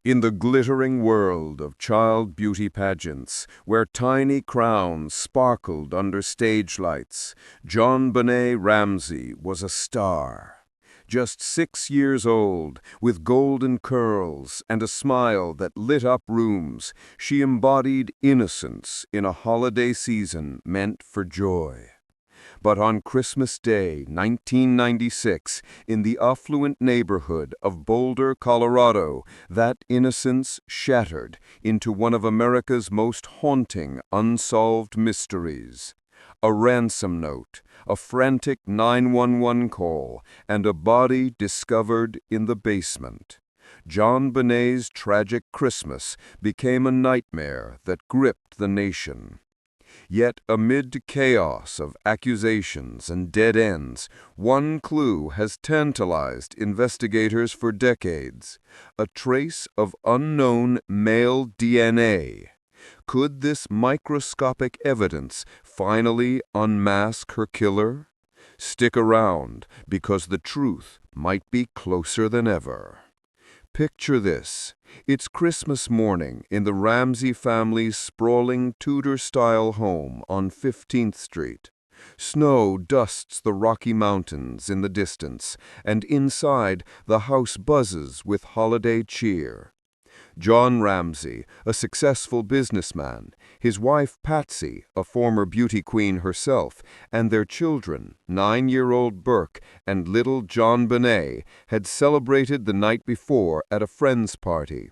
In the glittering world of child beauty pageants, where tiny crowns sparkled under stage lights, JonBenét Ramsey was a star. Just 6 years old, with golden curls and a smile that lit up rooms, she embodied innocence in a holiday season meant for joy. But on Christmas Day, 1996, in the affluent neighborhood of Boulder, Colorado, that innocence shattered into one of America's most haunting unsolved mysteries. A ransom note, a frantic 911 call, and a body discovered in the basement. JonBenét's tragic Christmas became a nightmare that gripped the nation. Yet amid chaos of accusations and dead ends, one clue has tantalized investigators for decades: a trace of unknown male DNA. Could this microscopic evidence finally unmask her killer? Stick around, because the truth might be closer than ever. Picture this. It's Christmas morning in the Ramsey family's sprawling Tudor-style home on 15th Street. Snow dusts the Rocky Mountains in the distance, and inside the house buzzes with holiday cheer. John Ramsey, a successful businessman, his wife Patsy, a former beauty queen herself, and their children, 9-year-old Burke and little JonBenét, had celebrated the night before at a friend's party.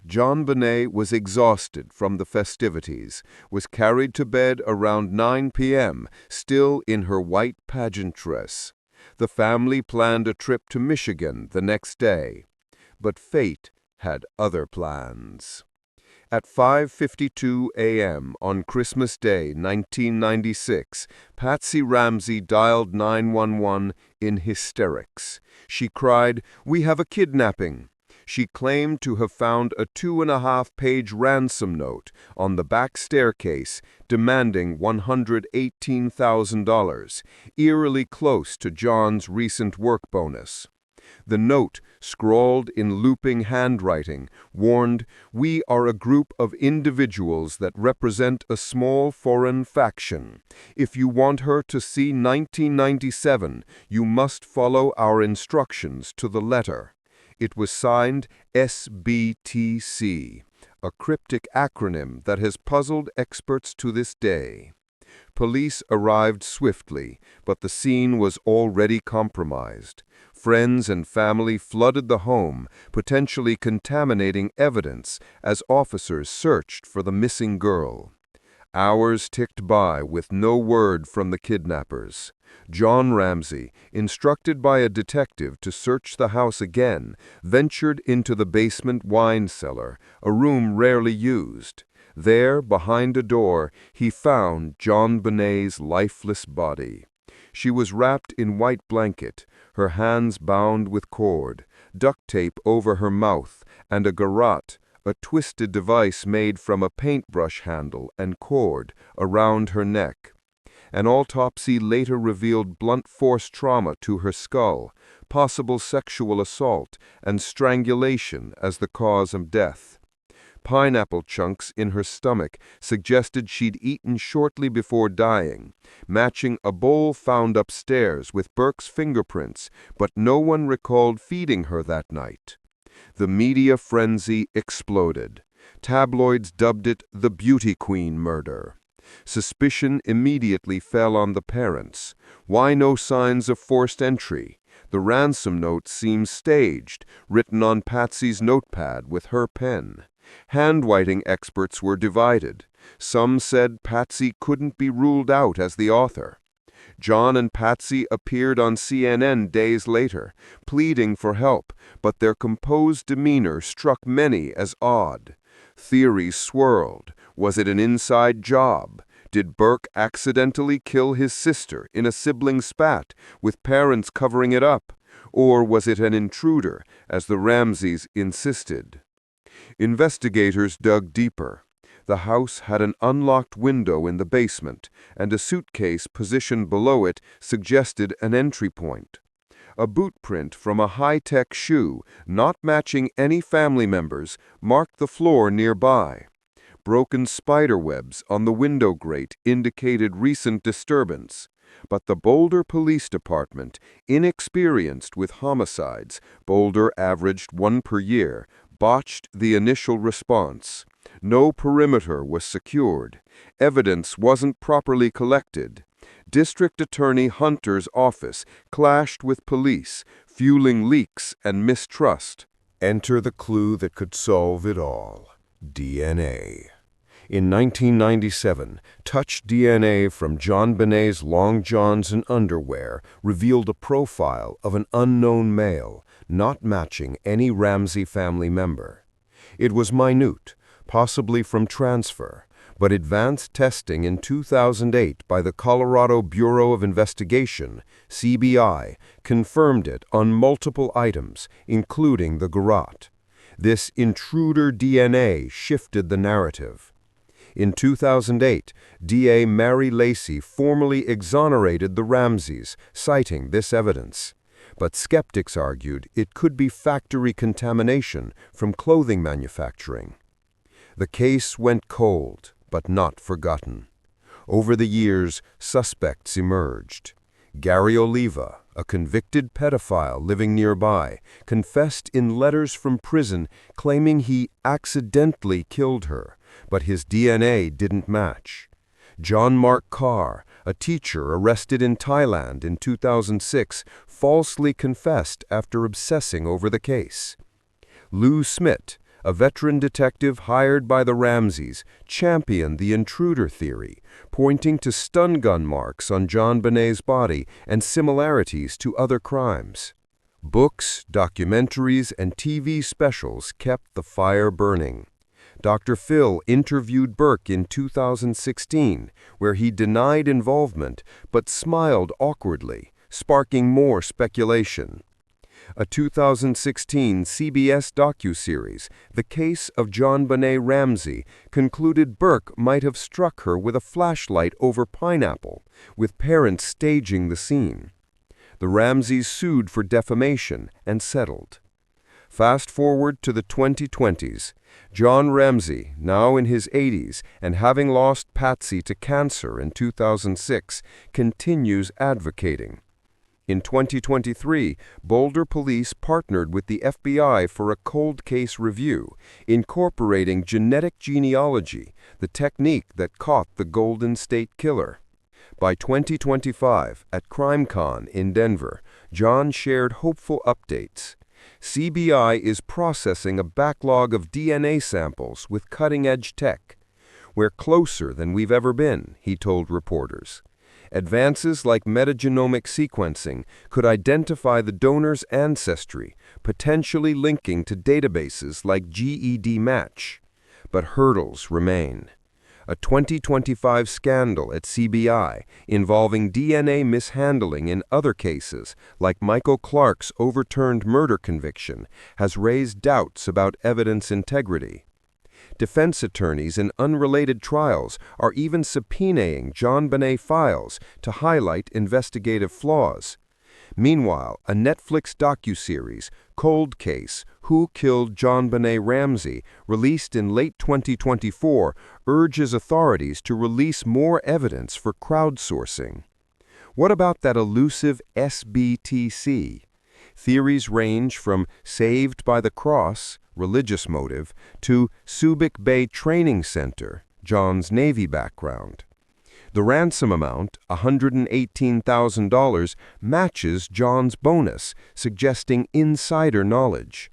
JonBenét was exhausted from the festivities, was carried to bed around 9 p.m., still in her white pageant dress. The family planned a trip to Michigan the next day. But fate had other plans. At 5:52 a.m. on Christmas Day, 1996, Patsy Ramsey dialed 911 in hysterics. She cried, "We have a kidnapping." She claimed to have found a 2.5-page ransom note on the back staircase demanding $118,000, eerily close to John's recent work bonus. The note, scrawled in looping handwriting, warned, "We are a group of individuals that represent a small foreign faction. If you want her to see 1997, you must follow our instructions to the letter." It was signed SBTC, a cryptic acronym that has puzzled experts to this day. Police arrived swiftly, but the scene was already compromised. Friends and family flooded the home, potentially contaminating evidence as officers searched for the missing girl. Hours ticked by with no word from the kidnappers. John Ramsey, instructed by a detective to search the house again, ventured into the basement wine cellar, a room rarely used. There, behind a door, he found JonBenét's lifeless body. She was wrapped in white blanket, her hands bound with cord, duct tape over her mouth, and a garrote, a twisted device made from a paintbrush handle and cord, around her neck. An autopsy later revealed blunt force trauma to her skull, possible sexual assault, and strangulation as the cause of death. Pineapple chunks in her stomach suggested she'd eaten shortly before dying, matching a bowl found upstairs with Burke's fingerprints, but no one recalled feeding her that night. The media frenzy exploded. Tabloids dubbed it the Beauty Queen murder. Suspicion immediately fell on the parents. Why no signs of forced entry? The ransom note seemed staged, written on Patsy's notepad with her pen. Handwriting experts were divided. Some said Patsy couldn't be ruled out as the author. John and Patsy appeared on CNN days later, pleading for help, but their composed demeanor struck many as odd. Theories swirled. Was it an inside job? Did Burke accidentally kill his sister in a sibling spat, with parents covering it up? Or was it an intruder, as the Ramseys insisted? Investigators dug deeper. The house had an unlocked window in the basement, and a suitcase positioned below it suggested an entry point. A boot print from a high-tech shoe, not matching any family members, marked the floor nearby. Broken spider webs on the window grate indicated recent disturbance. But the Boulder Police Department, inexperienced with homicides, Boulder averaged one per year, botched the initial response. No perimeter was secured. Evidence wasn't properly collected. District Attorney Hunter's office clashed with police, fueling leaks and mistrust. Enter the clue that could solve it all: DNA. In 1997, touch DNA from JonBenét's long johns and underwear revealed a profile of an unknown male, not matching any Ramsey family member. It was minute, possibly from transfer, but advanced testing in 2008 by the Colorado Bureau of Investigation, CBI, confirmed it on multiple items, including the garrote. This intruder DNA shifted the narrative. In 2008, DA Mary Lacey formally exonerated the Ramseys, citing this evidence. But skeptics argued it could be factory contamination from clothing manufacturing. The case went cold, but not forgotten. Over the years, suspects emerged. Gary Oliva, a convicted pedophile living nearby, confessed in letters from prison claiming he accidentally killed her, but his DNA didn't match. John Mark Carr, a teacher arrested in Thailand in 2006, falsely confessed after obsessing over the case. Lou Smith, a veteran detective hired by the Ramseys, championed the intruder theory, pointing to stun gun marks on JonBenét's body and similarities to other crimes. Books, documentaries, and TV specials kept the fire burning. Dr. Phil interviewed Burke in 2016, where he denied involvement but smiled awkwardly, sparking more speculation. A 2016 CBS docuseries, The Case of JonBenét Ramsey, concluded Burke might have struck her with a flashlight over pineapple, with parents staging the scene. The Ramseys sued for defamation and settled. Fast forward to the 2020s. John Ramsey, now in his 80s and having lost Patsy to cancer in 2006, continues advocating. In 2023, Boulder Police partnered with the FBI for a cold case review, incorporating genetic genealogy, the technique that caught the Golden State Killer. By 2025, at CrimeCon in Denver, John shared hopeful updates. CBI is processing a backlog of DNA samples with cutting-edge tech. "We're closer than we've ever been," he told reporters. Advances like metagenomic sequencing could identify the donor's ancestry, potentially linking to databases like GED Match. But hurdles remain. A 2025 scandal at CBI involving DNA mishandling in other cases, like Michael Clark's overturned murder conviction, has raised doubts about evidence integrity. Defense attorneys in unrelated trials are even subpoenaing JonBenét files to highlight investigative flaws. Meanwhile, a Netflix docuseries, Cold Case: Who Killed JonBenét Ramsey, released in late 2024, urges authorities to release more evidence for crowdsourcing. What about that elusive SBTC? Theories range from saved by the cross, religious motive, to Subic Bay Training Center, John's Navy background. The ransom amount, $118,000, matches John's bonus, suggesting insider knowledge.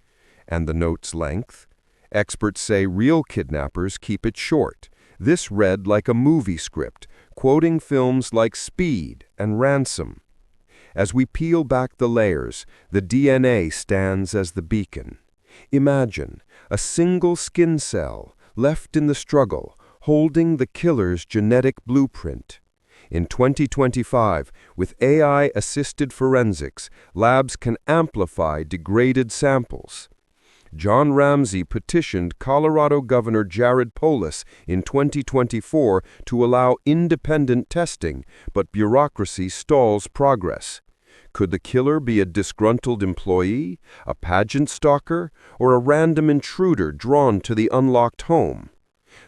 And the note's length? Experts say real kidnappers keep it short. This read like a movie script, quoting films like Speed and Ransom. As we peel back the layers, the DNA stands as the beacon. Imagine a single skin cell left in the struggle, holding the killer's genetic blueprint. In 2025, with AI-assisted forensics, labs can amplify degraded samples. John Ramsey petitioned Colorado Governor Jared Polis in 2024 to allow independent testing, but bureaucracy stalls progress. Could the killer be a disgruntled employee, a pageant stalker, or a random intruder drawn to the unlocked home?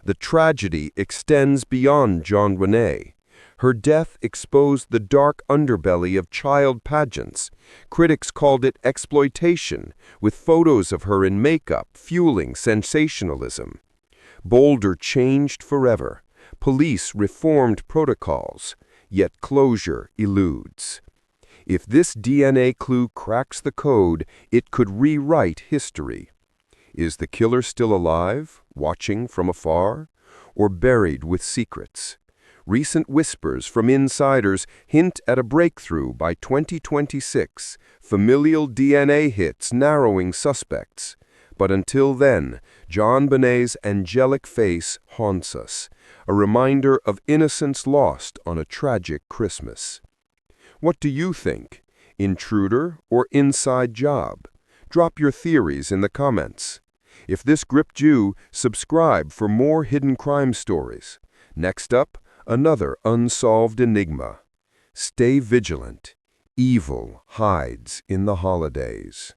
The tragedy extends beyond JonBenét. Her death exposed the dark underbelly of child pageants. Critics called it exploitation, with photos of her in makeup fueling sensationalism. Boulder changed forever. Police reformed protocols, yet closure eludes. If this DNA clue cracks the code, it could rewrite history. Is the killer still alive, watching from afar, or buried with secrets? Recent whispers from insiders hint at a breakthrough by 2026, familial DNA hits narrowing suspects. But until then, JonBenét's angelic face haunts us, a reminder of innocence lost on a tragic Christmas. What do you think? Intruder or inside job? Drop your theories in the comments. If this gripped you, subscribe for more hidden crime stories. Next up, another unsolved enigma. Stay vigilant. Evil hides in the holidays.